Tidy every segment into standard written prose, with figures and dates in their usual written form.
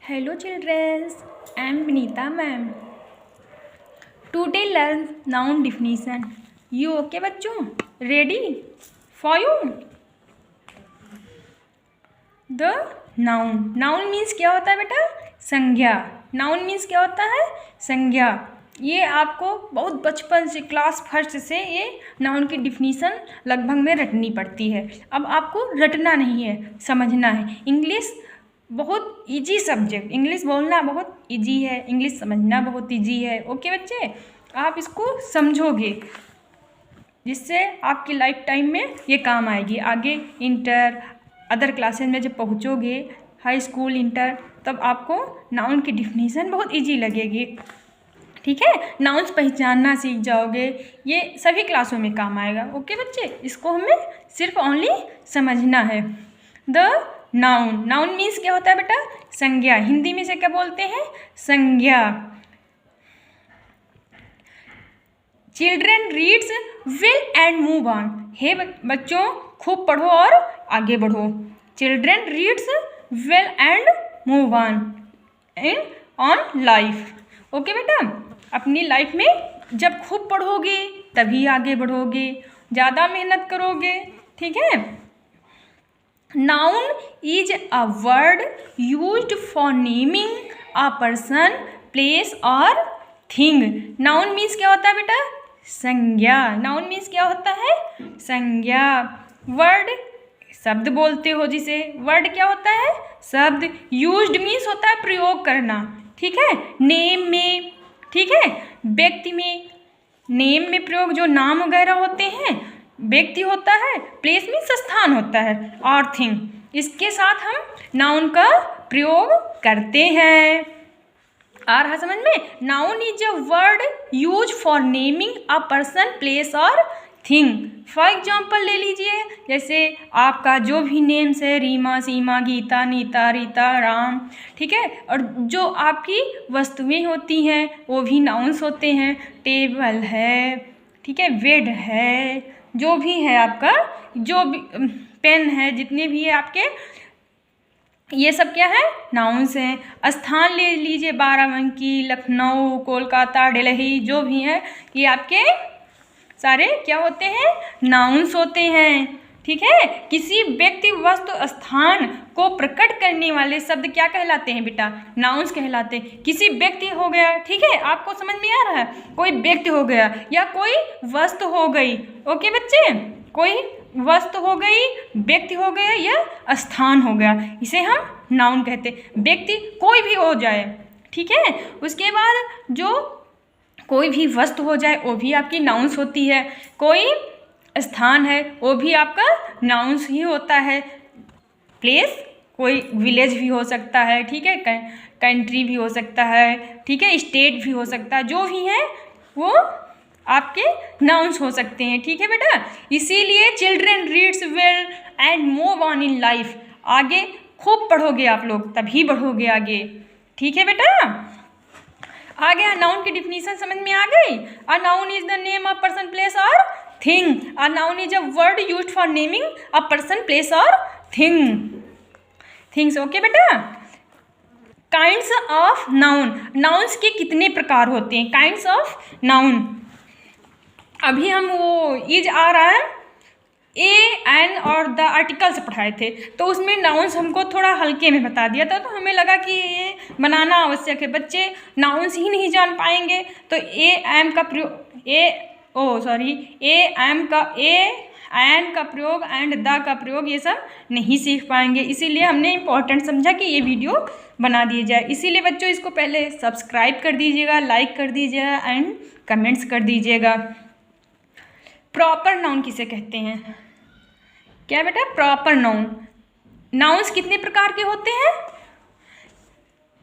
Hello children, I am Vinita ma'am. Today learn noun definition. You okay बच्चों? Ready? For you? The noun. Noun means क्या होता है बेटा? संज्ञा. Noun means क्या होता है? संज्ञा. ये आपको बहुत बचपन से क्लास फर्स्ट से ये नाउन की डिफिनीसन लगभग में रटनी पड़ती है. अब आपको रटना नहीं है, समझना है. इंग्लिश बहुत इजी सब्जेक्ट, इंग्लिश बोलना बहुत इजी है, इंग्लिश समझना बहुत इजी है. ओके बच्चे, आप इसको समझोगे जिससे आपकी लाइफ टाइम में ये काम आएगी. आगे इंटर अदर क्लासेस में जब पहुँचोगे, हाई स्कूल इंटर, तब आपको नाउन की डिफिनीसन बहुत इजी लगेगी. ठीक है, नाउन्स पहचानना सीख जाओगे, ये सभी क्लासों में काम आएगा. ओके बच्चे, इसको हमें सिर्फ ओनली समझना है. The noun. नाउन मीन्स क्या होता है बेटा? संज्ञा. हिंदी में से क्या बोलते हैं? संज्ञा. Children reads will and move on. हे बच्चों, खूब पढ़ो और आगे बढ़ो. Children reads will and move on in on life. Okay बेटा, अपनी लाइफ में जब खूब पढ़ोगे तभी आगे बढ़ोगे, ज़्यादा मेहनत करोगे. ठीक है. Noun is a word used for naming a person, place और थिंग. नाउन मीन्स क्या होता है बेटा? संज्ञा. नाउन मीन्स क्या होता है? संज्ञा. वर्ड शब्द बोलते हो जिसे. वर्ड क्या होता है? शब्द. यूज्ड मीन्स होता है प्रयोग करना. ठीक है. नेम में, ठीक है, व्यक्ति में, नेम में प्रयोग जो नाम वगैरह होते हैं, व्यक्ति होता है. प्लेस मीन्स स्थान होता है. और थिंग, इसके साथ हम नाउन का प्रयोग करते हैं. आ रहा समझ में? Noun is a word use for naming a person, place और थिंग. फॉर एग्जाम्पल ले लीजिए, जैसे आपका जो भी नेम्स है, रीमा, सीमा, गीता, नीता, रीता, राम. ठीक है. और जो आपकी वस्तुएं होती हैं वो भी नाउन्स होते हैं. टेबल है, ठीक है, बेड है, जो भी है आपका, जो भी पेन है, जितने भी है आपके, ये सब क्या है? नाउन्स हैं. स्थान ले लीजिए, बाराबंकी, लखनऊ, कोलकाता, दिल्ली, जो भी है, ये आपके सारे क्या होते हैं? नाउन्स होते हैं. ठीक है. किसी व्यक्ति, वस्तु, स्थान को प्रकट करने वाले शब्द क्या कहलाते हैं बेटा? नाउन्स कहलाते हैं. किसी व्यक्ति हो गया, ठीक है, आपको समझ में आ रहा है? कोई व्यक्ति हो गया या कोई वस्तु हो गई. ओके बच्चे, कोई वस्तु हो गई, व्यक्ति हो गया या स्थान हो गया, इसे हम नाउन कहते हैं. व्यक्ति कोई भी हो जाए, ठीक है. उसके बाद जो कोई भी वस्तु हो जाए वो भी आपकी नाउन्स होती है. कोई स्थान है वो भी आपका नाउन्स ही होता है. प्लेस, कोई विलेज भी हो सकता है, ठीक है, कंट्री भी हो सकता है, ठीक है, स्टेट भी हो सकता है, जो भी है वो आपके नाउन्स हो सकते हैं. ठीक है बेटा. इसीलिए children reads will and move on in life. आगे खूब पढ़ोगे आप लोग तभी बढ़ोगे आगे. ठीक है बेटा. आ गया. नाउन की डिफिनीशन समझ में आ गई. A noun is the name of person, place और thing. A noun is a word used for naming a person, place और थिंग्स. ओके बेटा. Kinds of noun. नाउन्स के कितने प्रकार होते हैं? Kinds of noun. अभी हम वो इज आ रहा है, ए एन और द आर्टिकल्स पढ़ाए थे, तो उसमें नाउन्स हमको थोड़ा हल्के में बता दिया था, तो हमें लगा कि ये बनाना आवश्यक है. बच्चे नाउन्स ही नहीं जान पाएंगे तो ए एम का प्रयोग, ए एम का, ए एन का प्रयोग एंड द का प्रयोग, ये सब नहीं सीख पाएंगे. इसीलिए हमने इम्पोर्टेंट समझा कि ये वीडियो बना दिया जाए. इसीलिए बच्चों इसको पहले सब्सक्राइब कर दीजिएगा, लाइक कर दीजिएगा एंड कमेंट्स कर दीजिएगा. प्रॉपर नाउन किसे कहते हैं? क्या बेटा? Proper noun. नाउन्स कितने प्रकार के होते हैं?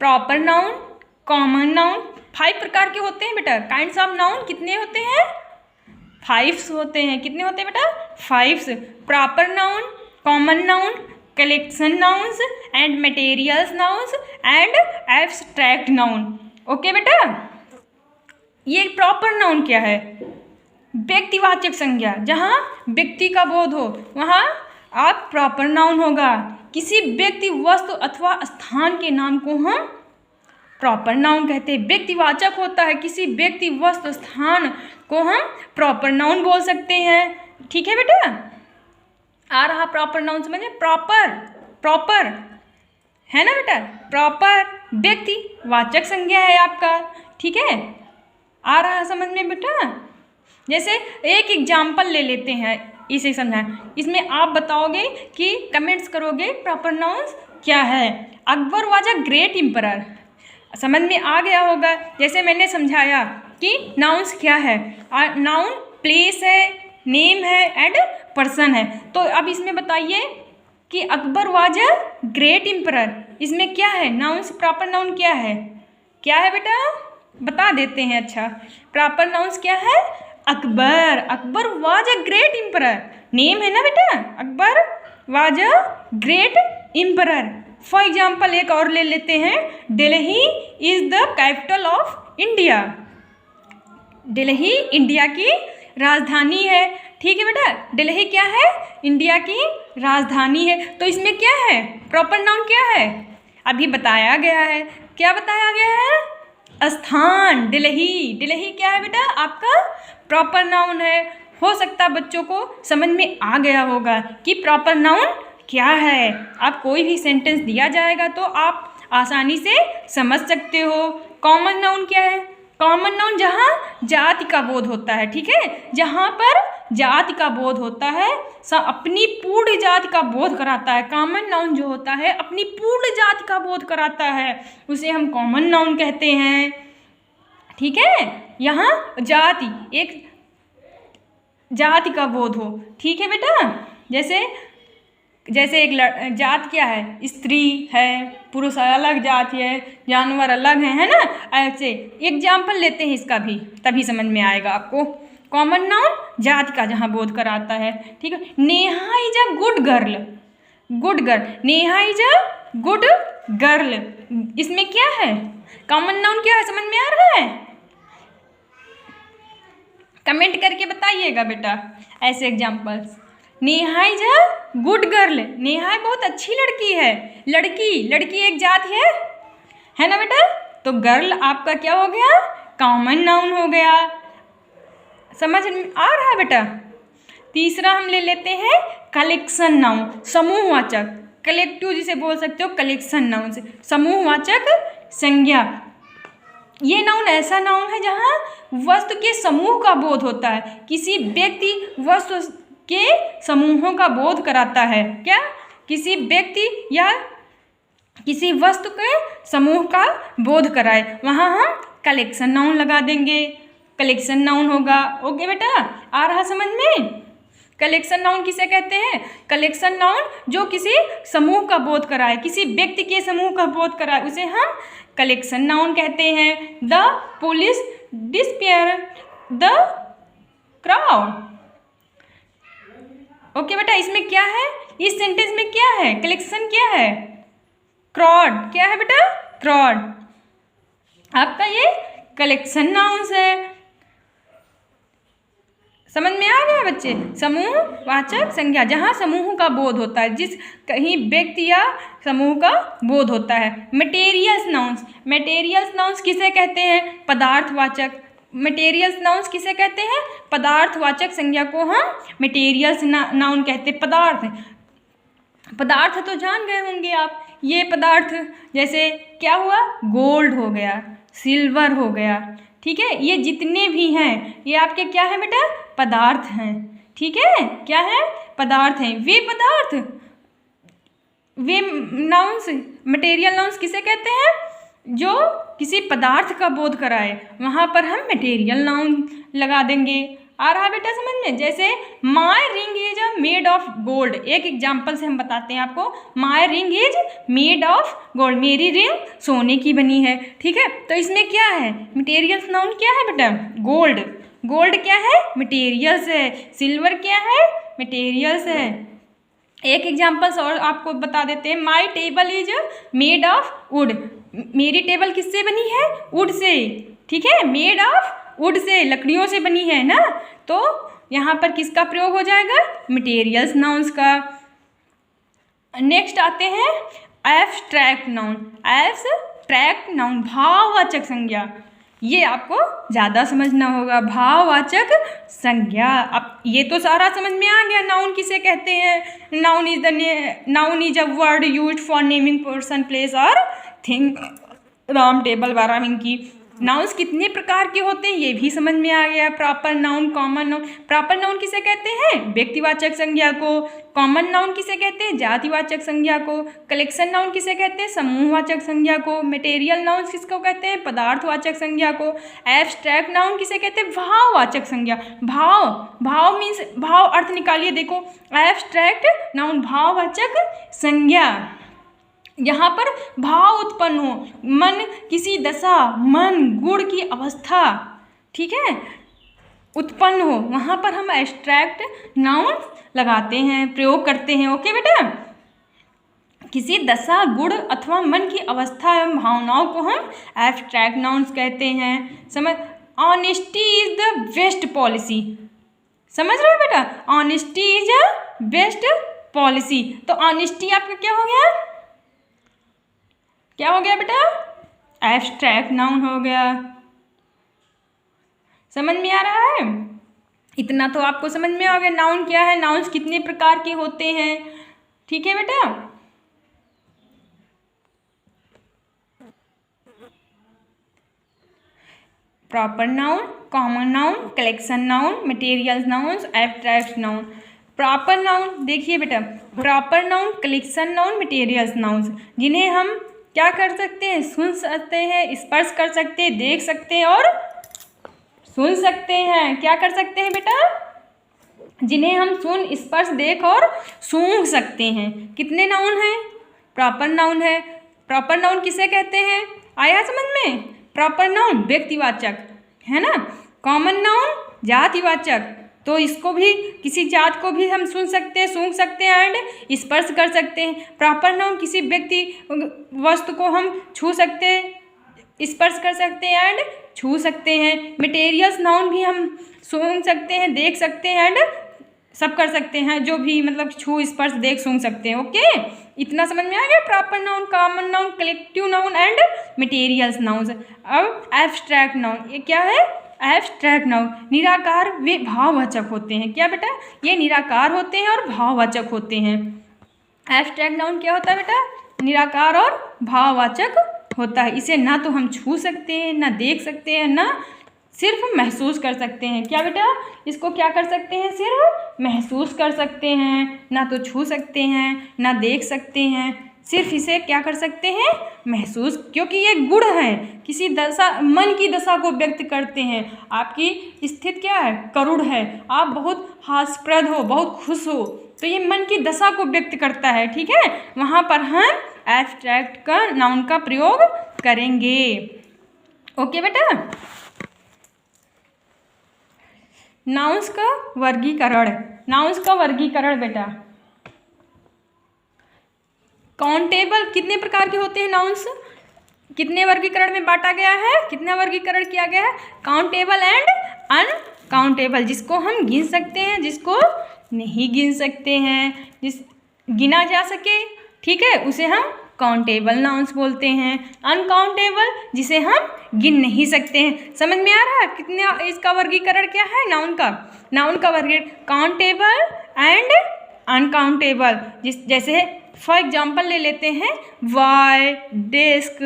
प्रॉपर नाउन, कॉमन नाउन, 5 प्रकार के होते हैं बेटा. काइंड्स ऑफ नाउन कितने होते हैं? 5 होते हैं. कितने होते हैं बेटा? 5. Proper noun, common noun, collection nouns and materials nouns and abstract noun. Okay बेटा. ये प्रॉपर नाउन क्या है? व्यक्तिवाचक संज्ञा. जहाँ व्यक्ति का बोध हो वहाँ आप प्रॉपर नाउन होगा. किसी व्यक्ति, वस्तु अथवा स्थान के नाम को हम प्रॉपर नाउन कहते हैं। व्यक्तिवाचक होता है, किसी व्यक्ति, वस्तु, स्थान को हम प्रॉपर नाउन बोल सकते हैं। ठीक है बेटा, आ रहा प्रॉपर नाउन समझ में? प्रॉपर है ना बेटा, प्रॉपर व्यक्तिवाचक संज्ञा है आपका। ठीक है, आ रहा समझ में बेटा? जैसे एक एग्जाम्पल ले लेते हैं, इसे समझाएं। इसमें आप बताओगे कि कमेंट्स करोगे प्रॉपर नाउन्स क्या है। Akbar was a great emperor, समझ में आ गया होगा। जैसे मैंने समझाया कि नाउन्स क्या है, नाउन प्लेस है, नेम है एंड पर्सन है। तो अब इसमें बताइए कि Akbar was a great emperor, इसमें क्या है? नाउन्स प्रॉपर नाउन क्या है? क्या है बेटा, बता देते हैं। अच्छा, प्रॉपर नाउन्स क्या है? Akbar was a great emperor, name है ना बेटा, Akbar was a great emperor. For example एक और ले लेते हैं, Delhi is the capital of India, Delhi India की राजधानी है। ठीक है बेटा, दिल्ली क्या है? इंडिया की राजधानी है। तो इसमें क्या है? प्रॉपर नाउन क्या है? अभी बताया गया है। क्या बताया गया है? स्थान, दिल्ली क्या है बेटा? आपका प्रॉपर नाउन है। हो सकता है बच्चों को समझ में आ गया होगा कि प्रॉपर नाउन क्या है। आप कोई भी सेंटेंस दिया जाएगा तो आप आसानी से समझ सकते हो। कॉमन नाउन क्या है? कॉमन नाउन जहाँ जाति का बोध होता है। ठीक है, जहाँ पर जाति का बोध होता है, अपनी पूर्ण जाति का बोध कराता है। कॉमन नाउन जो होता है अपनी पूर्ण जाति का बोध कराता है, उसे हम कॉमन नाउन कहते हैं। ठीक है, यहाँ जाति, एक जाति का बोध हो। ठीक है बेटा, जैसे एक जात क्या है? स्त्री है, पुरुष अलग जाति है, जानवर अलग है ना। ऐसे एग्जाम्पल लेते हैं इसका भी, तभी समझ में आएगा आपको। कॉमन नाउन जाति का जहाँ बोध कराता है। ठीक है, Neha is a good girl, Neha is a good girl, इसमें क्या है? कॉमन नाउन क्या है? समझ में आ रहा है? कमेंट करके बताइएगा बेटा ऐसे examples. Neha is a good girl, Neha बहुत अच्छी लड़की है। लड़की एक जाति है ना बेटा। तो गर्ल आपका क्या हो गया? कॉमन नाउन हो गया। समझ आ रहा है बेटा? तीसरा हम ले लेते हैं कलेक्शन नाउन, समूहवाचक, कलेक्टिव जिसे बोल सकते हो कलेक्शन नाउन से, समूहवाचक संज्ञा। ये नाउन ऐसा नाउन है जहाँ वस्तु के समूह का बोध होता है, किसी व्यक्ति वस्तु के समूहों का बोध कराता है। क्या? किसी व्यक्ति या किसी वस्तु के समूह का बोध कराए, वहाँ हम कलेक्शन नाउन लगा देंगे, कलेक्शन नाउन होगा। ओके बेटा, आ रहा समझ में? कलेक्शन नाउन किसे कहते हैं? कलेक्शन नाउन जो किसी समूह का बोध कराए, किसी व्यक्ति के समूह का बोध कराए, उसे हम कलेक्शन नाउन कहते हैं। The police despair the crowd. Okay बेटा, इसमें क्या है? इस सेंटेंस में क्या है? कलेक्शन क्या है? क्राउड। क्या है बेटा? क्राउड आपका ये कलेक्शन नाउन्स है। समझ में आ गया बच्चे? समूह वाचक संज्ञा, जहाँ समूह का बोध होता है, जिस कहीं व्यक्ति या समूह का बोध होता है। मटेरियल्स नाउन्स, मटेरियल्स नाउन्स किसे कहते हैं? पदार्थवाचक। मटेरियल्स नाउन्स किसे कहते हैं? पदार्थवाचक संज्ञा को हम मटेरियल्स नाउन कहते हैं। पदार्थ तो जान गए होंगे आप। ये पदार्थ जैसे क्या हुआ? गोल्ड हो गया, सिल्वर हो गया। ठीक है, ये जितने भी हैं ये आपके क्या है बेटा? पदार्थ हैं। ठीक है, क्या है? पदार्थ हैं। वे पदार्थ, वे नाउन्स, मटेरियल नाउन्स किसे कहते हैं? जो किसी पदार्थ का बोध कराए, वहाँ पर हम मटेरियल नाउन लगा देंगे। आ रहा बेटा समझ में? जैसे my ring is made of gold, एक एग्जाम्पल से हम बताते हैं आपको। My ring is made of gold, मेरी रिंग सोने की बनी है। ठीक है, तो इसमें क्या है? मटेरियल्स नाउन क्या है बेटा? गोल्ड। गोल्ड क्या है? मटेरियल्स है। सिल्वर क्या है? मटेरियल्स है। एक एग्जाम्पल्स और आपको बता देते हैं। माई table is made of would, मेरी टेबल किससे बनी है? Would say. ठीक है, मेड ऑफ वुड से, लकड़ियों से बनी है ना। तो यहाँ पर किसका प्रयोग हो जाएगा? मटेरियल्स नाउन्स का। नेक्स्ट आते हैं एब्स्ट्रैक्ट नाउन। एब्स्ट्रैक्ट नाउन भाववाचक संज्ञा, ये आपको ज़्यादा समझना होगा। भाववाचक संज्ञा, अब ये तो सारा समझ में आ गया। नाउन किसे कहते हैं? Noun is a word used for naming person, place और थिंग। राउंड टेबल 12 की। नाउन्स कितने प्रकार के होते हैं ये भी समझ में आ गया। Proper noun, common noun. Proper noun किसे कहते हैं? व्यक्तिवाचक संज्ञा को। कॉमन नाउन किसे कहते हैं? जातिवाचक संज्ञा को। कलेक्शन नाउन किसे कहते हैं? समूहवाचक संज्ञा को। मटेरियल नाउन किसको कहते हैं? पदार्थवाचक संज्ञा को। एब्स्ट्रैक्ट नाउन किसे कहते हैं? भाववाचक संज्ञा। भाव मीन्स भाव अर्थ निकालिए। देखो, एब्स्ट्रैक्ट नाउन भाववाचक संज्ञा, यहाँ पर भाव उत्पन्न हो, मन किसी दशा, मन गुण की अवस्था, ठीक है, उत्पन्न हो, वहाँ पर हम एब्स्ट्रैक्ट नाउन लगाते हैं, प्रयोग करते हैं। ओके बेटा, किसी दशा, गुण अथवा मन की अवस्था एवं भावनाओं को हम एब्स्ट्रैक्ट नाउन्स कहते हैं। समझ? Honesty is the best policy. समझ रहे हो बेटा? Honesty is a best policy. तो ऑनेस्टी आपका क्या हो गया? क्या हो गया बेटा? एब्स्ट्रैक्ट नाउन हो गया। समझ में आ रहा है? इतना तो आपको समझ में आ गया नाउन क्या है, नाउन्स कितने प्रकार के होते हैं। ठीक है बेटा? Proper noun, common noun, collection noun, material nouns, abstract noun. Proper noun देखिए बेटा, proper noun, collection noun, materials nouns, जिन्हें हम क्या कर सकते हैं? सुन सकते हैं, स्पर्श कर सकते हैं, देख सकते हैं और सुन सकते हैं। क्या कर सकते हैं बेटा? जिन्हें हम सुन, स्पर्श, देख और सूंघ सकते हैं। कितने नाउन हैं? प्रॉपर नाउन है। प्रॉपर नाउन किसे कहते हैं? आया समझ में? प्रॉपर नाउन व्यक्तिवाचक है ना, कॉमन नाउन जातिवाचक, तो इसको भी, किसी जात को भी हम सुन सकते हैं, सूंघ सकते हैं एंड स्पर्श कर सकते हैं। प्रॉपर नाउन किसी व्यक्ति, वस्तु को हम छू सकते हैं, स्पर्श कर सकते हैं एंड छू सकते हैं। मटेरियल्स नाउन भी हम सूंघ सकते हैं, देख सकते हैं एंड सब कर सकते हैं, जो भी मतलब छू, स्पर्श, देख, सूंघ सकते हैं। ओके, इतना समझ में आ गया? Proper noun, common noun, collective noun and materials noun. अब एब्स्ट्रैक्ट नाउन, ये क्या है? एब्स्ट्रैक्ट नाउन निराकार, वे भाववाचक होते हैं। क्या बेटा? ये निराकार होते हैं और भाववाचक होते हैं। एब्स्ट्रैक्ट नाउन क्या होता है बेटा? निराकार और भाववाचक होता है। इसे ना तो हम छू सकते हैं, ना देख सकते हैं, ना सिर्फ महसूस कर सकते हैं। क्या बेटा? इसको क्या कर सकते हैं? सिर्फ महसूस कर सकते हैं, ना तो छू सकते हैं, ना देख सकते हैं, सिर्फ इसे क्या कर सकते हैं? महसूस, क्योंकि ये गुण है, किसी दशा, मन की दशा को व्यक्त करते हैं। आपकी स्थिति क्या है? करुण है, आप बहुत हास्यप्रद हो, बहुत खुश हो, तो ये मन की दशा को व्यक्त करता है। ठीक है, वहाँ पर हम एब्स्ट्रैक्ट का नाउन का प्रयोग करेंगे। ओके बेटा? नाउन्स का वर्गीकरण। नाउन्स का वर्गीकरण बेटा, काउंटेबल कितने प्रकार के होते हैं नाउन्स? कितने वर्गीकरण में बांटा गया है? कितना वर्गीकरण किया गया है? काउंटेबल एंड अनकाउंटेबल, जिसको हम गिन सकते हैं, जिसको नहीं गिन सकते हैं, जिस गिना जा सके, ठीक है, उसे हम काउंटेबल नाउन्स बोलते हैं। अनकाउंटेबल, जिसे हम गिन नहीं सकते हैं। समझ में आ रहा है कितने इसका वर्गीकरण क्या है? नाउन का वर्गीकरण काउंटेबल एंड अनकाउंटेबल। जैसे फॉर एग्जाम्पल ले लेते हैं, वाय, डेस्क,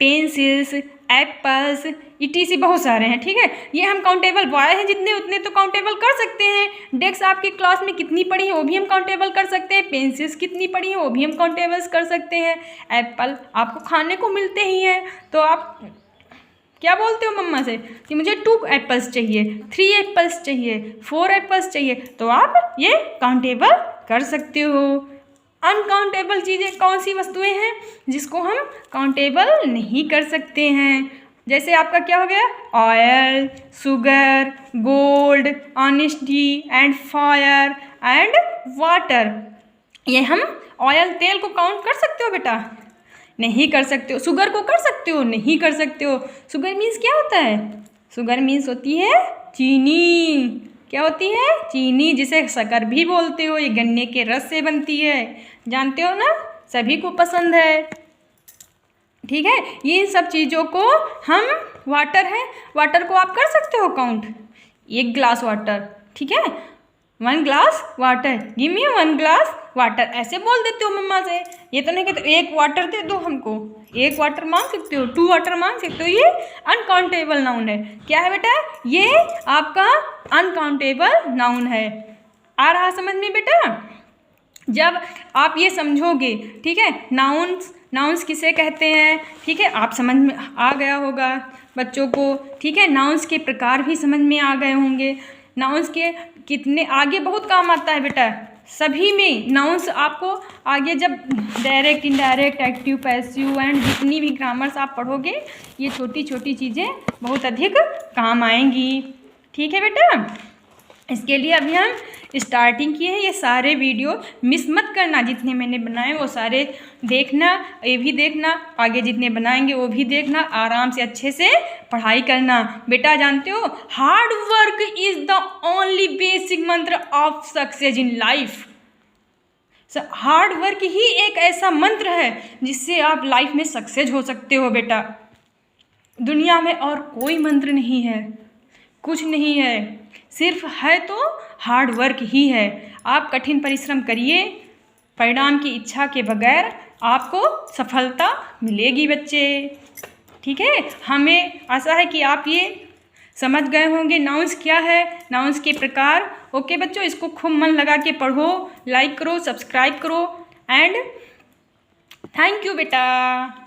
पेंसिल्स, एप्पल्स, ETC, बहुत सारे हैं। ठीक है, ये हम काउंटेबल, वाय हैं जितने उतने तो काउंटेबल कर सकते हैं। डेस्क आपकी क्लास में कितनी पड़ी है वो भी हम काउंटेबल कर सकते हैं। पेंसिल्स कितनी पड़ी है वो भी हम काउंटेबल्स कर सकते हैं। एप्पल आपको खाने को मिलते ही हैं, तो आप क्या बोलते हो मम्मा से कि मुझे 2 एप्पल्स चाहिए, 3 एप्पल्स चाहिए, 4 एप्पल्स चाहिए, तो आप ये काउंटेबल कर सकते हो। अनकाउंटेबल चीज़ें कौन सी वस्तुएं हैं जिसको हम काउंटेबल नहीं कर सकते हैं? जैसे आपका क्या हो गया? Oil, sugar, gold, honesty and fire and water. ये हम ऑयल, तेल को काउंट कर सकते हो बेटा? नहीं कर सकते हो। शुगर को कर सकते हो? नहीं कर सकते हो। शुगर मीन्स क्या होता है? शुगर मीन्स होती है चीनी। क्या होती है? चीनी, जिसे शक्कर भी बोलते हो। ये गन्ने के रस से बनती है, जानते हो ना, सभी को पसंद है। ठीक है, ये सब चीज़ों को हम, वाटर है, वाटर को आप कर सकते हो काउंट, 1 ग्लास वाटर, ठीक है, 1 glass water, give me 1 glass water, ऐसे बोल देते हो मम्मा से। ये तो नहीं कहते 1 वाटर दे दो हमको, 1 वाटर मांग सकते हो, 2 वाटर मांग सकते हो। ये अनकाउंटेबल नाउन है। क्या है बेटा? ये आपका अनकाउंटेबल नाउन है। आ रहा समझ में बेटा? जब आप ये समझोगे, ठीक है, नाउन्स किसे कहते हैं, ठीक है, आप समझ में आ गया होगा बच्चों को, ठीक है। नाउन्स के प्रकार भी समझ में आ गए होंगे। नाउन्स के कितने आगे बहुत काम आता है बेटा, सभी में नाउन्स आपको आगे जब direct, indirect, active, passive and जितनी भी ग्रामर्स आप पढ़ोगे, ये छोटी छोटी चीज़ें बहुत अधिक काम आएंगी। ठीक है बेटा, इसके लिए अभी हम स्टार्टिंग किए हैं। ये सारे वीडियो मिस मत करना, जितने मैंने बनाए वो सारे देखना, ये भी देखना, आगे जितने बनाएंगे वो भी देखना, आराम से अच्छे से पढ़ाई करना। बेटा जानते हो, hard work is the only basic mantra of success in life. Hard work ही एक ऐसा मंत्र है जिससे आप लाइफ में सक्सेस हो सकते हो बेटा। दुनिया में और कोई मंत्र नहीं है, कुछ नहीं है, सिर्फ है तो हार्ड वर्क ही है। आप कठिन परिश्रम करिए, परिणाम की इच्छा के बगैर आपको सफलता मिलेगी बच्चे। ठीक है, हमें आशा है कि आप ये समझ गए होंगे नाउन्स क्या है, नाउन्स के प्रकार। ओके बच्चों, इसको खूब मन लगा के पढ़ो, लाइक करो, सब्सक्राइब करो एंड थैंक यू बेटा।